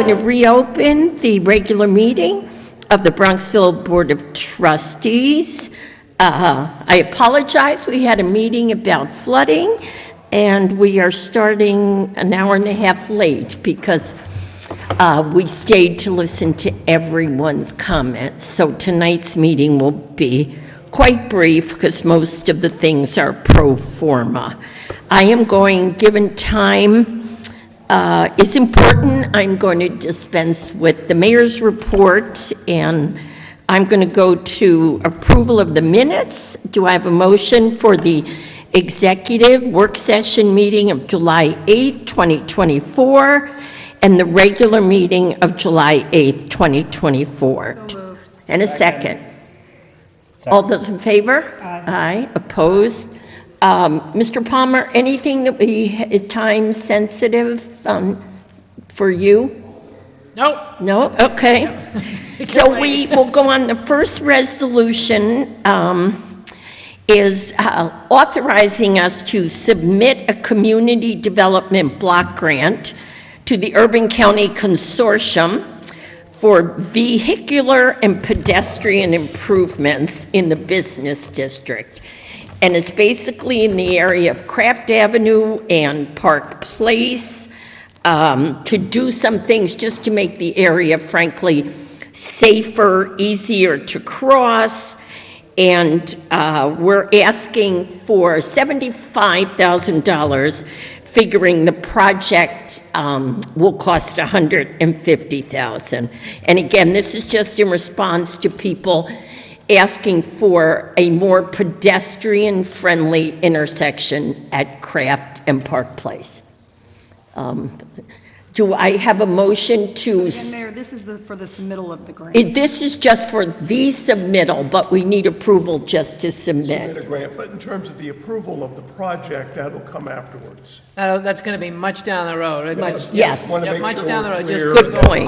going to reopen the regular meeting of the Bronxville Board of Trustees. I apologize, we had a meeting about flooding, and we are starting an hour and a half late because we stayed to listen to everyone's comments. So tonight's meeting will be quite brief because most of the things are pro forma. I am going, given time is important, I'm going to dispense with the mayor's report, and I'm going to go to approval of the minutes. Do I have a motion for the executive work session meeting of July 8th, 2024, and the regular meeting of July 8th, 2024? So moved. And a second. All those in favor? Aye. Opposed? Mr. Palmer, anything that is time sensitive for you? Nope. No? Okay. So we will go on. The first resolution is authorizing us to submit a community development block grant to the Urban County Consortium for vehicular and pedestrian improvements in the business district. And it's basically in the area of Craft Avenue and Park Place, to do some things just to make the area, frankly, safer, easier to cross. And we're asking for $75,000, figuring the project will cost $150,000. And again, this is just in response to people asking for a more pedestrian-friendly intersection at Craft and Park Place. Do I have a motion to... Again, Mayor, this is for the submittal of the grant. This is just for the submittal, but we need approval just to submit. A grant, but in terms of the approval of the project, that'll come afterwards. That's going to be much down the road. Yes. Much down the road. Just Good point.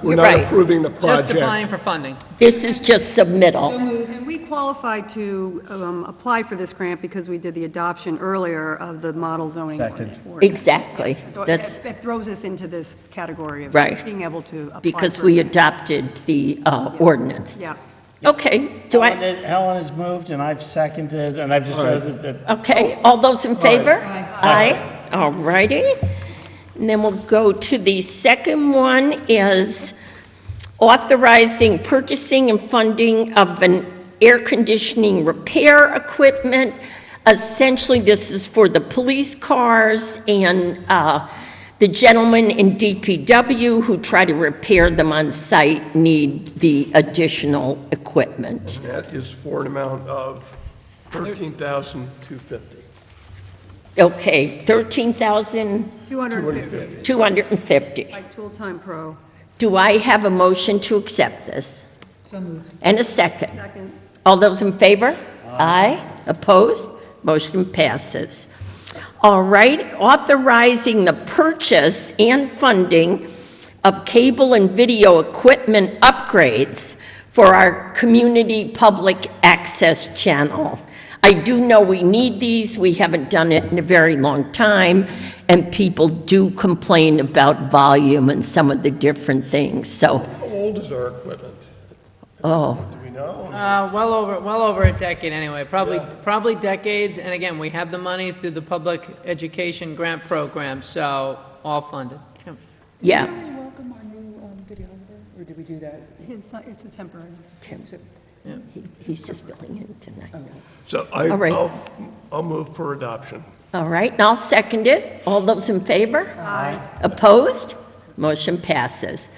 We're not approving the project. Just applying for funding. This is just submittal. And we qualified to apply for this grant because we did the adoption earlier of the model zoning. Ordinance. Exactly. It throws us into this category of Right. being able to apply Because for we it. adopted the ordinance. Yeah. Okay. Helen has moved, and I've seconded, and I've just said that. Okay. All those in favor? Aye. All righty. And then we'll go to the second one is authorizing purchasing and funding of an air conditioning repair equipment. Essentially, this is for the police cars and the gentlemen in DPW who try to repair them on site need the additional equipment. And that is for an amount of $13,250. Okay, 13,250. 250. Like Tool Time Pro. Do I have a motion to accept this? So moved. And a second. Second. All those in favor? Aye. Opposed? Motion passes. All right, authorizing the purchase and funding of cable and video equipment upgrades for our community public access channel. I do know we need these. We haven't done it in a very long time, and people do complain about volume and some of the different things. So, How old is our equipment? oh, Do we know? Well over a decade anyway. Probably decades. And again, we have the money through the public education grant program, so all funded. yeah. Did we welcome our new videographer, or did we do that? It's a temporary. He's just filling in tonight. So All right. I'll move for adoption. All right, and I'll second it. All those in favor? Aye. Opposed? Motion passes.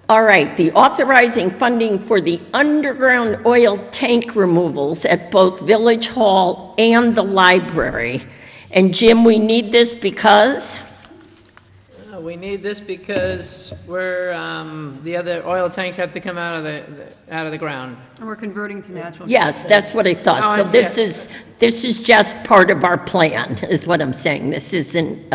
All right, the authorizing funding for the underground oil tank removals at both Village Hall and the library. And Jim, we need this because? We need this because the other oil tanks have to come out of the ground. And we're converting to natural gas. Yes, that's what I thought. So this is just part of our plan, is what I'm saying. This isn't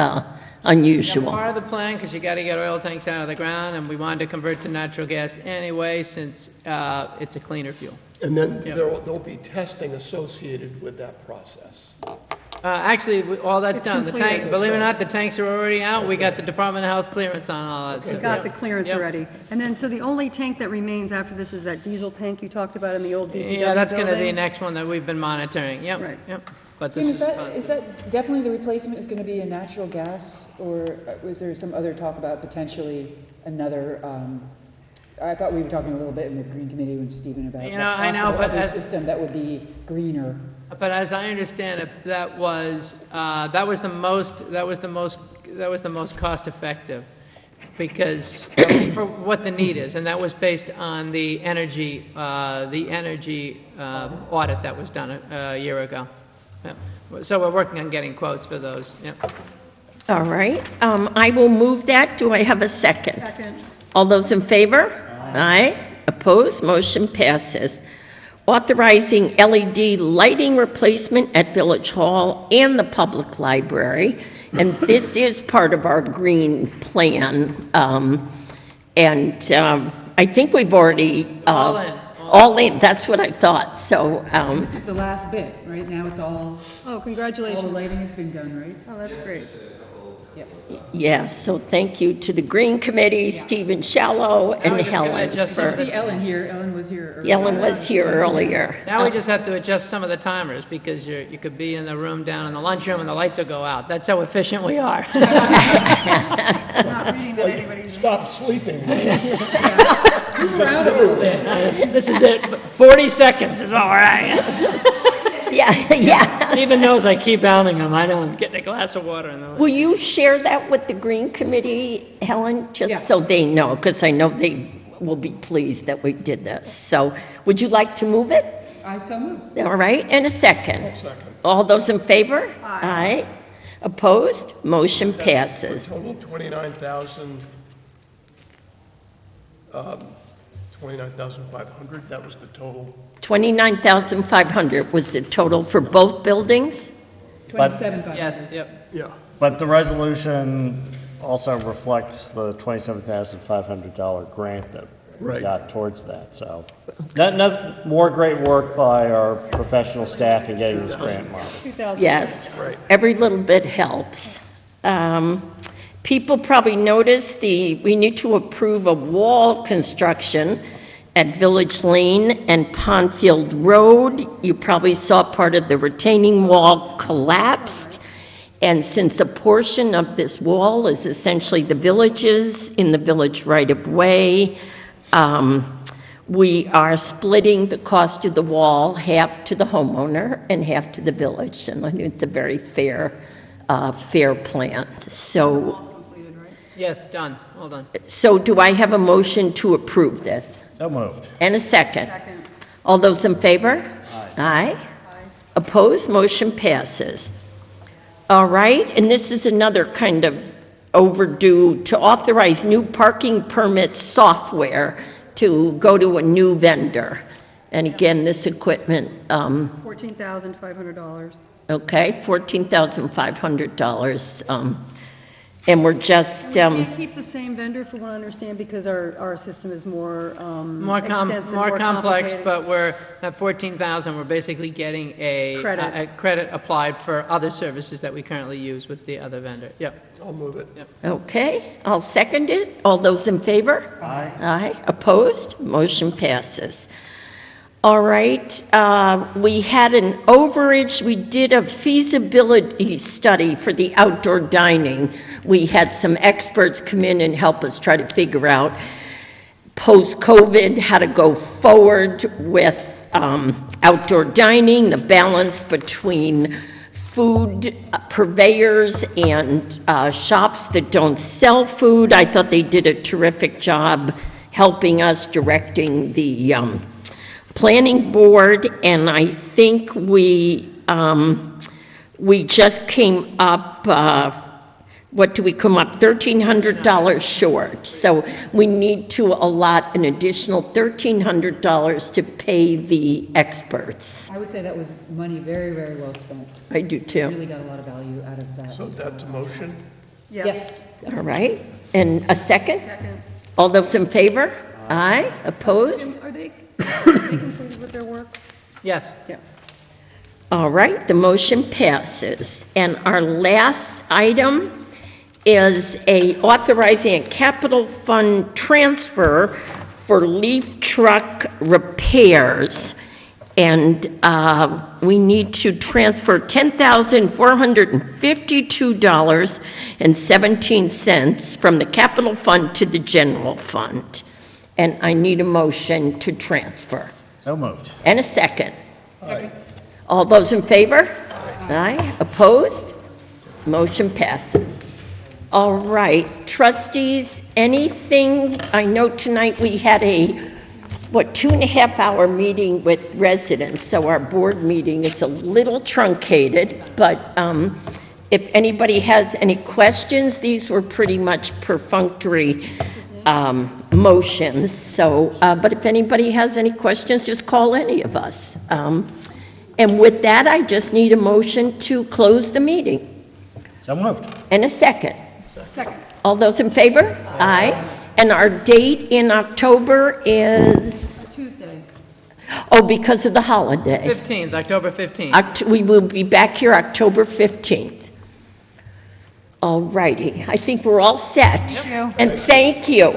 unusual. Part of the plan, because you got to get oil tanks out of the ground, and we wanted to convert to natural gas anyway, since it's a cleaner fuel. And then there'll be testing associated with that process. Actually, all that's It's done. The completed. tank, believe it or not, the tanks are already out. We got the Department of Health clearance on all that. We so, got the yep. clearance Yep. already. And then, so the only tank that remains after this is that diesel tank you talked about in the old DPW building? Yeah, that's gonna be the next one that we've been monitoring. Yep, Right. yep. But Jim, this is is that, is that definitely the replacement is gonna be a natural gas, or was there some other talk about potentially another, I thought we were talking a little bit in the Green Committee with Stephen about You know, I know, possible but other as- system that would be greener. But as I understand it, that was the most cost effective because for what the need is, and that was based on the energy audit that was done a year ago. Yeah. So we're working on getting quotes for those. Yeah. All right, I will move that. Do I have a second? Second. All those in favor? Aye. Opposed? Motion passes. Authorizing LED lighting replacement at Village Hall and the Public Library. And this is part of our green plan. I think we've already... All in. All in, that's what I thought. So, This is the last bit, right? Now it's all Oh, the congratulations. lighting has been done, right? Oh, that's great. Yep. yeah, so thank you to the Green Committee, Stephen Shallow, and we're just gonna Helen. adjust for- some- See Ellen here, Ellen was here earlier. Ellen was here earlier. Now we just have to adjust some of the timers because you could be in the room down in the lunchroom and the lights will go out. That's how efficient we are. Not reading that anybody's... Stop sleeping. This is it. 40 seconds is all right. Yeah, yeah. Stephen knows I keep outing him. I know I'm getting a glass of water in the Will you share that with the Green Committee, Helen, Yeah. just so they know? Because I know they will be pleased that we did this. So would you like to move it? I so moved. All right, and a second. Second. All those in favor? Aye. Opposed? Motion passes. Total 29,000, 29,500, that was the total. 29,500 was the total for both buildings? 27 Yes, yep. Yeah. But the resolution also reflects the $27,500 grant that we Right. got towards that, so. More great work by our professional staff in getting this grant money. 2,000. Yes. Right. Every little bit helps. People probably noticed we need to approve a wall construction at Village Lane and Pondfield Road. You probably saw part of the retaining wall collapsed. And since a portion of this wall is essentially the village's in the village right-of-way, we are splitting the cost of the wall, half to the homeowner and half to the village. And I think it's a very fair plan. Yes, done. All done. So do I have a motion to approve this? So moved. And a second. Second. All those in favor? Aye. Opposed? Motion passes. All right, and this is another kind of overdue, to authorize new parking permit software to go to a new vendor. And again, this equipment, $14,500. okay, $14,500. And we're just, We can't keep the same vendor, from what I understand, because our system is more extensive, More complex, complicated. but we're, at 14,000, we're basically getting a credit applied for other services that we currently use with the other vendor. Yep. I'll move it. okay, I'll second it. All those in favor? Aye. Aye. Opposed? Motion passes. All right, we had an overage. We did a feasibility study for the outdoor dining. We had some experts come in and help us try to figure out, post-COVID, how to go forward with outdoor dining, the balance between food purveyors and shops that don't sell food. I thought they did a terrific job helping us, directing the planning board, and I think we just came up, what do we come up, $1,300 short. So we need to allot an additional $1,300 to pay the experts. I would say that was money very, very well spent. I do too. Really got a lot of value out of that. So that's a motion? Yes. All right, and a second? Second. All those in favor? Aye. Opposed? Are they completed with their work? Yes. Yeah. All right, the motion passes. And our last item is authorizing a capital fund transfer for leaf truck repairs. And we need to transfer $10,452.17 from the capital fund to the general fund. And I need a motion to transfer. So moved. And a second. All those in favor? Aye. Opposed? Motion passes. All right, trustees, anything, I know tonight we had a, 2.5-hour meeting with residents, so our board meeting is a little truncated, but if anybody has any questions, these were pretty much perfunctory motions, so, but if anybody has any questions, just call any of us. And with that, I just need a motion to close the meeting. So moved. And a second. Second. All those in favor? Aye. And our date in October is, Tuesday. because of the holiday. 15th, October 15th. We will be back here October 15th. All righty, I think we're all set. Thank you. And thank you.